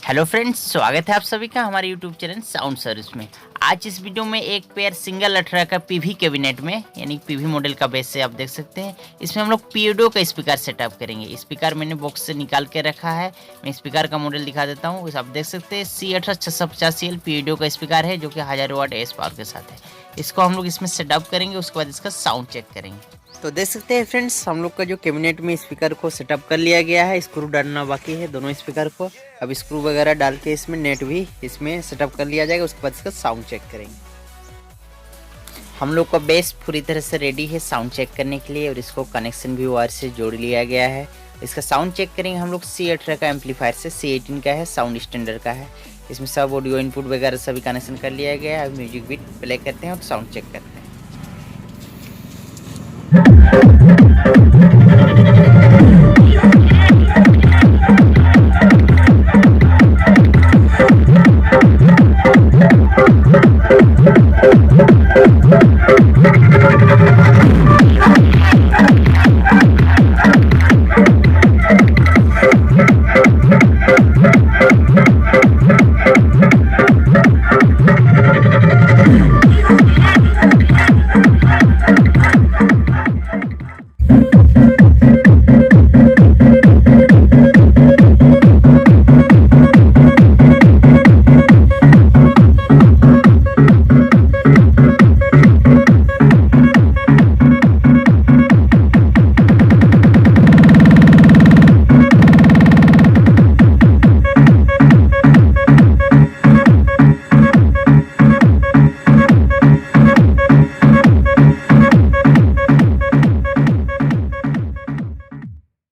Hello friends, स्वागत है आप सभी का हमारे यूट्यूब चैनल साउंड सर्विस में। आज इस वीडियो में एक पेयर सिंगल 18 का पीवी कैबिनेट में यानी पीवी मॉडल का बेस से आप देख सकते हैं। इसमें हम लोग पीएडो का स्पीकर सेटअप करेंगे। स्पीकर मैंने बॉक्स से निकाल के रखा है। मैं स्पीकर का मॉडल दिखा देता हूँ। आप देख सकते हैं C18 650CL पीएडो का स्पीकर है जो कि 1000 वाट एस पावर के साथ है। इसको हम लोग इसमें सेटअप करेंगे, उसके बाद इसका साउंड चेक करेंगे। तो देख सकते हैं फ्रेंड्स, हम लोग का जो कैबिनेट में स्पीकर को सेटअप कर लिया गया है। स्क्रू डालना बाकी है दोनों स्पीकर को। अब स्क्रू वगैरह डाल के इसमें नेट भी इसमें सेटअप कर लिया जाएगा। उसके बाद इसका साउंड चेक करेंगे। हम लोग का बेस पूरी तरह से रेडी है साउंड चेक करने के लिए और इसको कनेक्शन भी वायर से जोड़ लिया गया है। इसका साउंड चेक करेंगे हम लोग C18 का एम्पलीफायर से। C18 का है, साउंड स्टैंडर्ड का है। इसमें सब ऑडियो इनपुट वगैरह सभी कनेक्शन कर लिया गया है। अब म्यूजिक बीट प्ले करते हैं और साउंड चेक करते हैं।